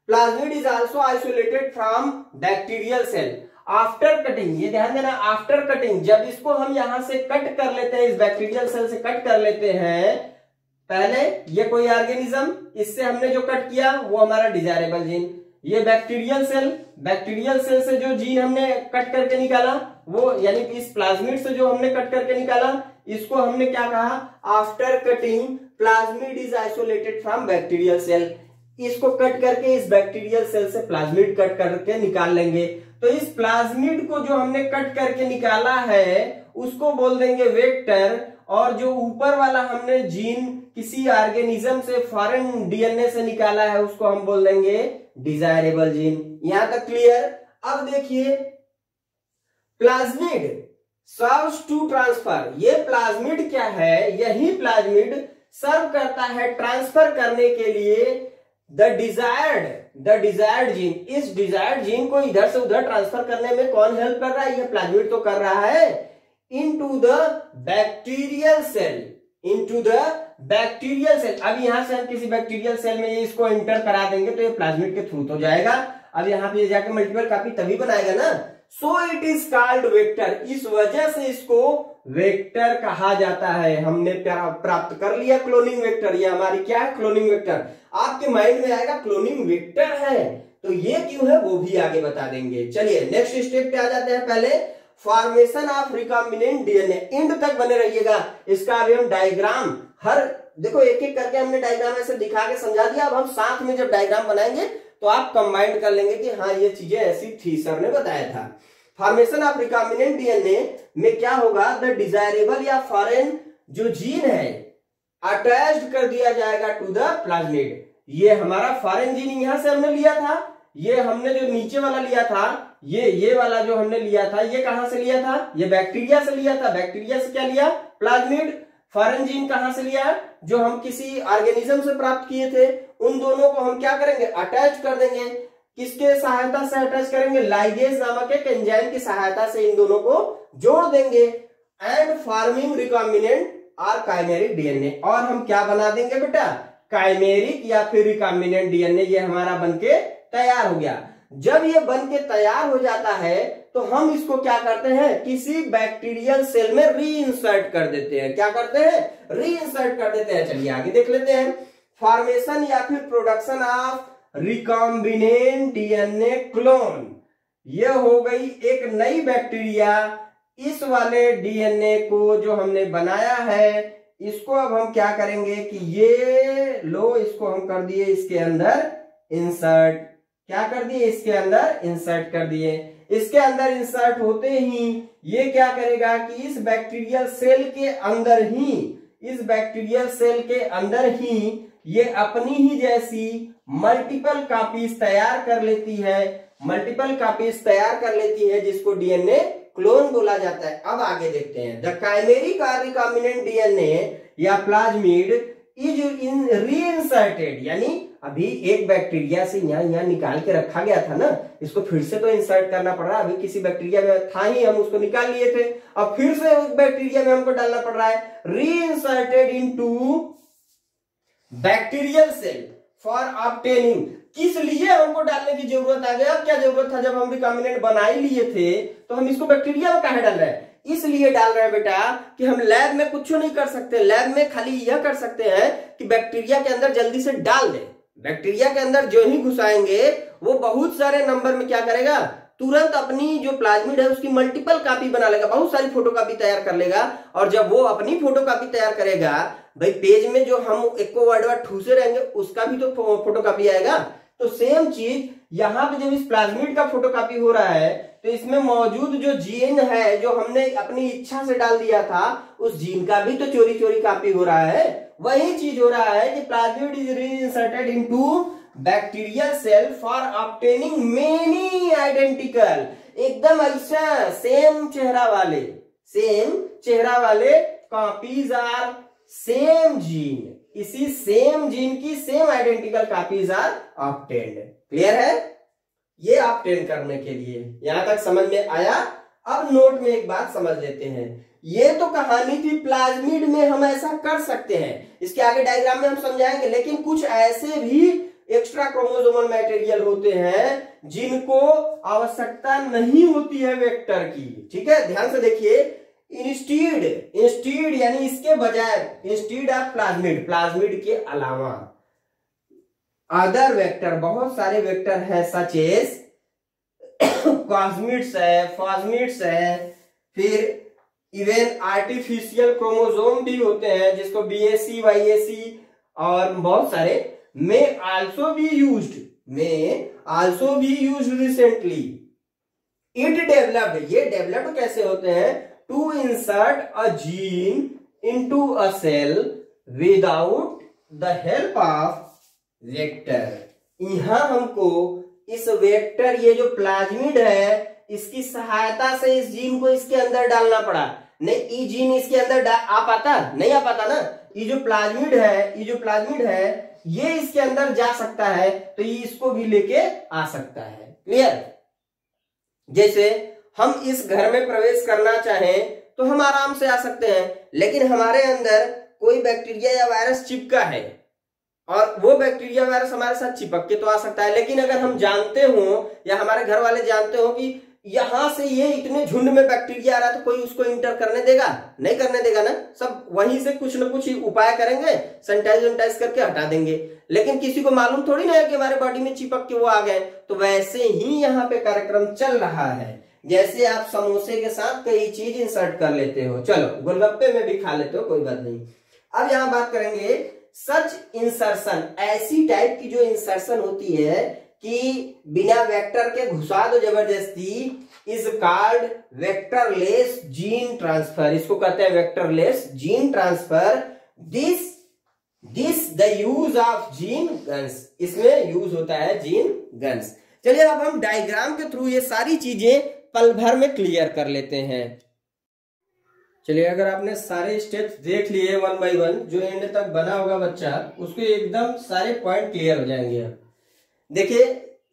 Plasmid is also isolated from bacterial cell after cutting, ये ध्यान देना, आफ्टर कटिंग, जब इसको हम यहां से कट कर लेते हैं, इस बैक्टीरियल सेल से कट कर लेते हैं, पहले ये कोई ऑर्गेनिज्म, इससे हमने जो कट किया वो हमारा डिजायरेबल जीन, ये बैक्टीरियल सेल से जो जीन हमने कट करके निकाला वो, यानी कि इस प्लाज्मिड से जो हमने कट करके निकाला इसको हमने क्या कहा, after cutting plasmid is isolated from bacterial cell. इसको कट करके इस बैक्टीरियल सेल से प्लाज्मिड कट करके निकाल लेंगे, तो इस प्लाज्मिड को जो हमने कट करके निकाला है उसको बोल देंगे वेक्टर, और जो ऊपर वाला हमने जीन किसी ऑर्गेनिज्म से फॉरेन डीएनए से निकाला है उसको हम बोल देंगे डिजायरेबल जीन। यहां तक क्लियर। अब देखिए प्लाज्मिड सर्व्स टू ट्रांसफर, ये प्लाज्मिड क्या है, यही प्लाज्मिड सर्व करता है ट्रांसफर करने के लिए द डिजायर्ड जीन। इस डिजायर्ड जीन को इधर से उधर ट्रांसफर करने में कौन हेल्प कर रहा है, ये प्लाज्मिड तो कर रहा है, इनटू द बैक्टीरियल सेल, अब यहां से हम किसी बैक्टीरियल सेल में ये इसको एंटर करा देंगे तो ये प्लाज्मिड के थ्रू तो जाएगा, अब यहाँ पे जाके मल्टीपल कॉपी तभी बनाएगा ना, so it is called vector, इस वजह से इसको वेक्टर कहा जाता है। हमने प्राप्त कर लिया क्लोनिंग वेक्टर, ये हमारी क्या है, क्लोनिंग वेक्टर। आपके माइंड में आएगा क्लोनिंग वेक्टर है तो ये क्यों है वो भी आगे बता देंगे। चलिए नेक्स्ट स्टेप पे आ जाते हैं। पहले formation of recombinant DNA, and तक बने रहिएगा। इसका अभी हम डायग्राम हर देखो एक एक करके हमने डायग्राम ऐसे दिखा के समझा दिया। अब हम साथ में जब डायग्राम बनाएंगे तो आप कंबाइंड कर लेंगे कि हाँ ये चीजें ऐसी थी, सर ने बताया था। फॉर्मेशन ऑफ रिकॉम्बिनेंट डीएनए में क्या होगा, द डिजायरेबल या फॉरेन जो जीन है अटैच्ड कर दिया जाएगा टू द प्लाज्मिड। ये हमारा फॉरेन जीन यहां से हमने लिया था, ये हमने जो नीचे वाला लिया था, ये वाला जो हमने लिया था, ये कहां से लिया था, ये बैक्टीरिया से लिया था। बैक्टीरिया से क्या लिया, प्लाज्मिड। फॉरेन जीन कहां से लिया, जो हम किसी ऑर्गेनिज्म से प्राप्त किए थे। उन दोनों को हम क्या करेंगे, अटैच कर देंगे। किसके सहायता से अटैच करेंगे, लाइगेज नामक एक एंजाइम की सहायता से इन दोनों को जोड़ देंगे। एंड फॉर्मिंग रिकॉम्बिनेंट और काइमेरिक डीएनए, और हम क्या बना देंगे बेटा, काइमेरिक या फिर रिकॉम्बिनेंट डीएनए। ये हमारा बनके तैयार हो गया। जब ये बन के तैयार हो जाता है तो हम इसको क्या करते हैं, किसी बैक्टीरियल सेल में रीइंसर्ट कर देते हैं। क्या करते हैं, रीइंसर्ट कर देते हैं। चलिए आगे देख लेते हैं। फॉर्मेशन या फिर production of recombinant DNA clone, ये हो गई एक नई बैक्टीरिया। इस वाले डीएनए को जो हमने बनाया है, इसको अब हम क्या करेंगे कि ये लो, इसको हम कर दिए इसके अंदर इंसर्ट। क्या कर दिए, इसके अंदर इंसर्ट कर दिए। इसके अंदर इंसर्ट होते ही ये क्या करेगा कि इस बैक्टीरियल सेल के अंदर ही, इस बैक्टीरियल सेल के अंदर ही ये अपनी ही जैसी मल्टीपल कॉपीज तैयार कर लेती है। मल्टीपल कॉपीज तैयार कर लेती है जिसको डीएनए क्लोन बोला जाता है। अब आगे देखते हैं। द काइमेरिक और रिकॉम्बिनेंट डीएनए या प्लाज्मिड इज इन रीइंसर्टेड, यानी अभी एक बैक्टीरिया से यहाँ निकाल के रखा गया था ना, इसको फिर से तो इंसर्ट करना पड़ रहा है। अभी किसी बैक्टीरिया में था ही, हम उसको निकाल लिए थे, अब फिर से उस बैक्टीरिया में हमको डालना पड़ रहा है। Reinserted into bacterial cell for obtaining. किस लिए हमको डालने की जरूरत आ गई, अब क्या जरूरत था, जब हम रिकॉम्बिनेंट बना ही लिए थे तो हम इसको बैक्टीरिया में काहे डाल रहे हैं, इसलिए डाल रहे हैं बेटा कि हम लैब में कुछ नहीं कर सकते। लैब में खाली यह कर सकते हैं कि बैक्टीरिया के अंदर जल्दी से डाल दें। बैक्टीरिया के अंदर जो ही घुसाएंगे वो बहुत सारे नंबर में क्या करेगा, तुरंत अपनी जो प्लाज्मिड है उसकी मल्टीपल कॉपी बना लेगा, बहुत सारी फोटोकॉपी तैयार कर लेगा। और जब वो अपनी फोटोकॉपी तैयार करेगा, भाई पेज में जो हम एक वर्ड ठूसे रहेंगे उसका भी तो फोटोकॉपी आएगा। तो सेम चीज यहाँ पे जब इस प्लाज्मिड का फोटोकॉपी हो रहा है तो इसमें मौजूद जो जीन है जो हमने अपनी इच्छा से डाल दिया था, उस जीन का भी तो चोरी चोरी कॉपी हो रहा है। वही चीज हो रहा है कि plasmid is reinserted into bacterial cell for obtaining many identical, एकदम ऐसा सेम चेहरा वाले कॉपीज आर सेम जीन, इसी सेम जीन की same identical copies are obtained. Clear है, ये ऑब्टेन करने के लिए यहां तक समझ में आया। अब नोट में एक बात समझ लेते हैं। ये तो कहानी थी प्लाज्मिड में हम ऐसा कर सकते हैं, इसके आगे डायग्राम में हम समझाएंगे। लेकिन कुछ ऐसे भी एक्स्ट्रा क्रोमोसोमल मटेरियल होते हैं जिनको आवश्यकता नहीं होती है वेक्टर की। ठीक है, ध्यान से देखिए। इंस्टीड यानी इसके बजाय, इंस्टीड ऑफ प्लाज्मिड के अलावा अदर वेक्टर, बहुत सारे वेक्टर है, सच एज प्लाज्मिड्स है, फॉस्मिड्स है, फिर इवन आर्टिफिशियल क्रोमोसोम भी होते हैं जिसको बीएसी वाईएसी और बहुत सारे may also be used recently. It developed, ये डेवलप्ड कैसे होते हैं, to insert a gene into a cell without the help of vector. यहां हमको इस वेक्टर, ये जो प्लाज्मिड है, इसकी सहायता से इस जीन को इसके अंदर डालना पड़ा। नहीं, ये जीन इसके अंदर आ पाता, नहीं आ पाता ना। ये जो प्लाज्मिड है ये इसके अंदर जा सकता है तो ये इसको भी लेके आ सकता है। क्लियर, जैसे हम इस घर में प्रवेश करना चाहें तो हम आराम से आ सकते हैं, लेकिन हमारे अंदर कोई बैक्टीरिया या वायरस चिपका है और वो बैक्टीरिया वायरस हमारे साथ चिपक के तो आ सकता है। लेकिन अगर हम जानते हो या हमारे घर वाले जानते हो कि यहां से ये इतने झुंड में बैक्टीरिया आ रहा है तो कोई उसको इंटर करने देगा? नहीं करने देगा ना। सब वहीं से कुछ ना कुछ उपाय करेंगे, सैनिटाइज करके हटा देंगे। लेकिन किसी को मालूम थोड़ी ना है कि हमारे बॉडी में चिपक के वो आ गए। तो वैसे ही यहाँ पे कार्यक्रम चल रहा है। जैसे आप समोसे के साथ कई चीज इंसर्ट कर लेते हो, चलो गोलगप्पे में भी खा लेते हो, कोई बात नहीं। अब यहाँ बात करेंगे सच इंसर्शन, ऐसी टाइप की जो इंसर्शन होती है कि बिना वेक्टर के घुसा दो जबरदस्ती, is called vectorless gene transfer. इसको कहते हैं vectorless gene transfer. This the use of gene guns, इसमें यूज होता है जीन गन्स। चलिए अब हम डायग्राम के थ्रू ये सारी चीजें पल भर में क्लियर कर लेते हैं। चलिए अगर आपने सारे स्टेप्स देख लिए वन बाय वन, जो एंड तक बना होगा बच्चा, उसको एकदम सारे पॉइंट क्लियर हो जाएंगे। अब देखिए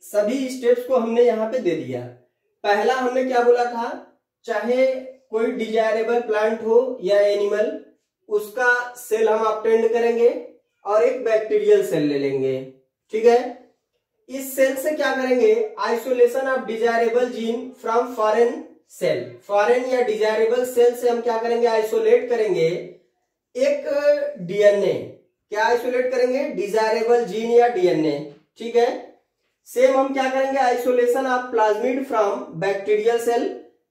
सभी स्टेप्स को हमने यहाँ पे दे दिया। पहला हमने क्या बोला था, चाहे कोई डिजायरेबल प्लांट हो या एनिमल, उसका सेल हम ऑब्टेंड करेंगे और एक बैक्टीरियल सेल ले लेंगे, ठीक है। इस सेल से क्या करेंगे, isolation of desirable gene from foreign cell. Foreign या डिजायरेबल सेल से हम क्या करेंगे, आइसोलेट करेंगे एक डीएनए। क्या आइसोलेट करेंगे, डिजायरेबल जीन या डीएनए, ठीक है। सेम हम क्या करेंगे, isolation of plasmid from bacterial cell.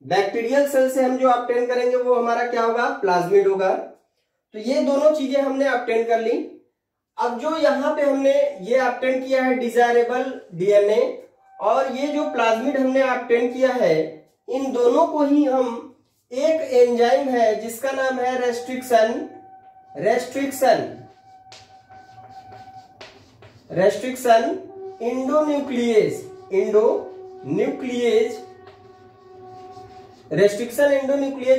Bacterial cell से हम जो ऑब्टेन करेंगे वो हमारा क्या होगा, प्लाज्मिड होगा। तो ये दोनों चीजें हमने ऑब्टेन कर ली। अब जो यहाँ पे हमने ये ऑब्टेन किया है डिजायरेबल डीएनए और ये जो प्लाज्मिड हमने ऑब्टेन किया है, इन दोनों को ही हम एक एंजाइम है जिसका नाम है रेस्ट्रिक्शन एंडोन्यूक्लिएज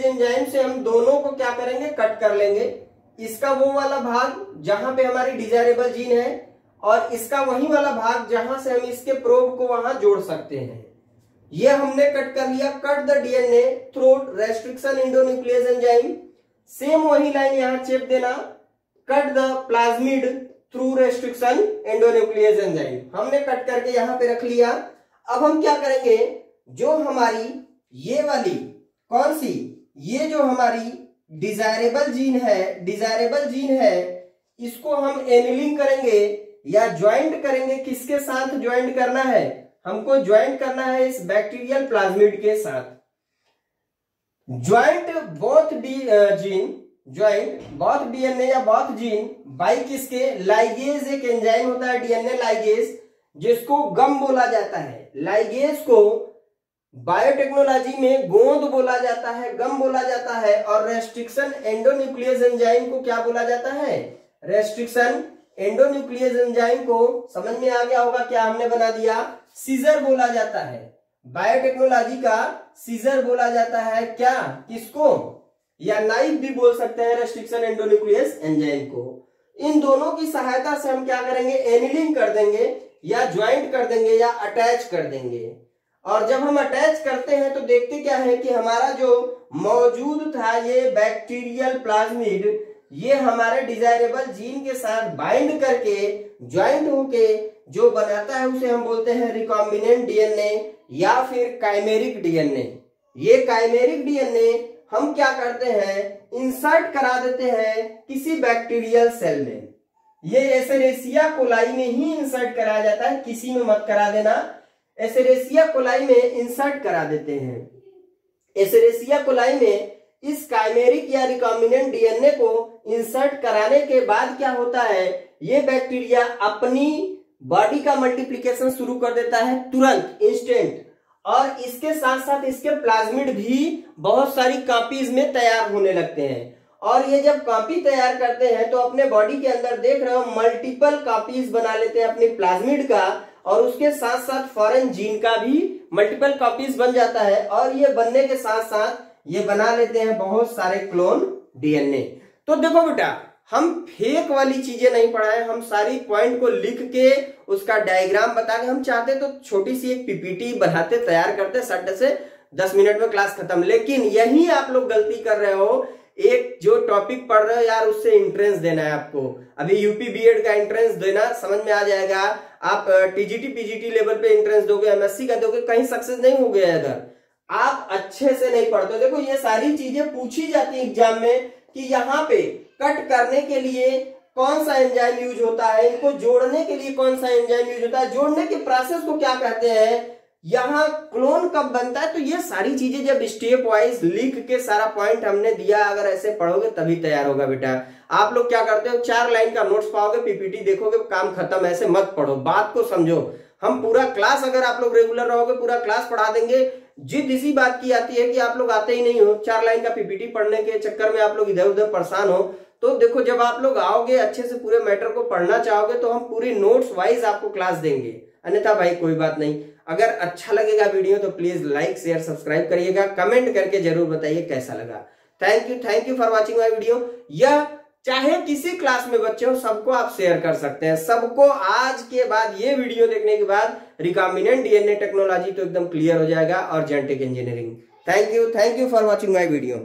एंजाइम से हम दोनों को क्या करेंगे, कट कर लेंगे। इसका वो वाला भाग जहां पे हमारी डिजायरेबल जीन है और इसका वही वाला भाग जहां से हम इसके प्रोब को वहां जोड़ सकते हैं। ये हमने कट कर लिया। Cut the DNA through restriction endonuclease enzyme. Same वही लाइन यहां चेप देना, cut the plasmid through restriction endonuclease enzyme. हमने कट करके यहां पे रख लिया। अब हम क्या करेंगे, जो हमारी ये वाली कौन सी, ये जो हमारी डिजायरेबल जीन है, इसको हम एनिलिंग करेंगे या ज्वाइंट करेंगे। किसके साथ ज्वाइंट करना है, हमको ज्वाइंट करना है इस बैक्टीरियल प्लाज्मिड के साथ। ज्वाइंट बोथ डीएनए या बोथ जीन बाई किसके, लाइगेज। एक एंजाइम होता है डीएनए लाइगेज, जिसको गम बोला जाता है। लाइगेज को बायोटेक्नोलॉजी में गोंद बोला जाता है, गम बोला जाता है। और रेस्ट्रिक्शन एंडोन्यूक्लिएज एंजाइम को क्या बोला जाता है, रेस्ट्रिक्शन एंडोन्यूक्लिएज एंजाइम को समझ में आ गया होगा क्या हमने बना दिया, सीजर बोला जाता है। बायोटेक्नोलॉजी का सीजर बोला जाता है क्या, किसको, या नाइफ भी बोल सकते हैं रेस्ट्रिक्शन एंडोन्यूक्लिएज एंजाइम को। इन दोनों की सहायता से हम क्या करेंगे, एनिलिंग कर देंगे या ज्वाइंट कर देंगे या अटैच कर देंगे। और जब हम अटैच करते हैं तो देखते क्या है कि हमारा जो मौजूद था ये बैक्टीरियल प्लाज्मिड, ये हमारे डिजायरेबल जीन के साथ बाइंड करके ज्वाइंट होके जो बनाता है उसे हम बोलते हैं रिकॉम्बिनेंट डीएनए या फिर काइमेरिक डीएनए। ये काइमेरिक डीएनए हम क्या करते हैं, इंसर्ट करा देते हैं किसी बैक्टीरियल सेल में। ये एसेरेसिया कोलाई में ही इंसर्ट कराया जाता है, किसी में मत करा देना। एसेरेसिया कोलाई में इंसर्ट करा देते हैं। एसेरेसिया कोलाई में इस काइमेरिक या रिकॉम्बिनेंट डीएनए को इंसर्ट कराने के बाद क्या होता है, ये बैक्टीरिया अपनी बॉडी का मल्टीप्लिकेशन शुरू कर देता है तुरंत, इंस्टेंट। और इसके साथ साथ इसके प्लाज्मिड भी बहुत सारी कॉपीज में तैयार होने लगते हैं। और ये जब कॉपी तैयार करते हैं तो अपने बॉडी के अंदर देख रहे हो मल्टीपल कॉपीज बना लेते हैं अपनी प्लाज्मिड का, और उसके साथ साथ फॉरेन जीन का भी मल्टीपल कॉपीज बन जाता है। और ये बनने के साथ साथ ये बना लेते हैं बहुत सारे क्लोन डीएनए। तो देखो बेटा, हम फेक वाली चीजें नहीं पढ़ाए, हम सारी पॉइंट को लिख के उसका डायग्राम बता के, हम चाहते तो छोटी सी एक पीपीटी बनाते, तैयार करते, सट से 10 मिनट में क्लास खत्म। लेकिन यही आप लोग गलती कर रहे हो, एक जो टॉपिक पढ़ रहे हो यार उससे एंट्रेंस देना है आपको। अभी यूपी बीएड का एंट्रेंस देना, समझ में आ जाएगा। आप टीजीटी पीजीटी लेवल पे एंट्रेंस दोगे, एमएससी का दोगे, कहीं सक्सेस नहीं हो गया अगर। आप अच्छे से नहीं पढ़ते। देखो ये सारी चीजें पूछी जाती है एग्जाम में कि यहाँ पे कट करने के लिए कौन सा एंजाइम यूज होता है, इनको जोड़ने के लिए कौन सा एंजाइम यूज होता है, जोड़ने के प्रोसेस को क्या कहते हैं, यहाँ क्लोन कब बनता है। तो ये सारी चीजें जब स्टेप वाइज लिख के सारा पॉइंट हमने दिया, अगर ऐसे पढ़ोगे तभी तैयार होगा बेटा। आप लोग क्या करते हो, 4 लाइन का नोट्स पाओगे, पीपीटी देखोगे, काम खत्म। ऐसे मत पढ़ो, बात को समझो। हम पूरा क्लास, अगर आप लोग रेगुलर रहोगे, पूरा क्लास पढ़ा देंगे। जिद इसी बात की आती है कि आप लोग आते ही नहीं हो, 4 लाइन का पीपीटी पढ़ने के चक्कर में आप लोग इधर उधर परेशान हो। तो देखो जब आप लोग आओगे, अच्छे से पूरे मैटर को पढ़ना चाहोगे, तो हम पूरी नोट्स वाइज आपको क्लास देंगे। अन्यथा भाई कोई बात नहीं। अगर अच्छा लगेगा वीडियो तो प्लीज लाइक शेयर सब्सक्राइब करिएगा, कमेंट करके जरूर बताइए कैसा लगा। Thank you for watching my video. यह चाहे किसी क्लास में बच्चे हो, सबको आप शेयर कर सकते हैं। सबको आज के बाद, ये वीडियो देखने के बाद रिकॉम्बिनेंट डीएनए टेक्नोलॉजी तो एकदम क्लियर हो जाएगा, और genetic engineering. Thank you for watching my video.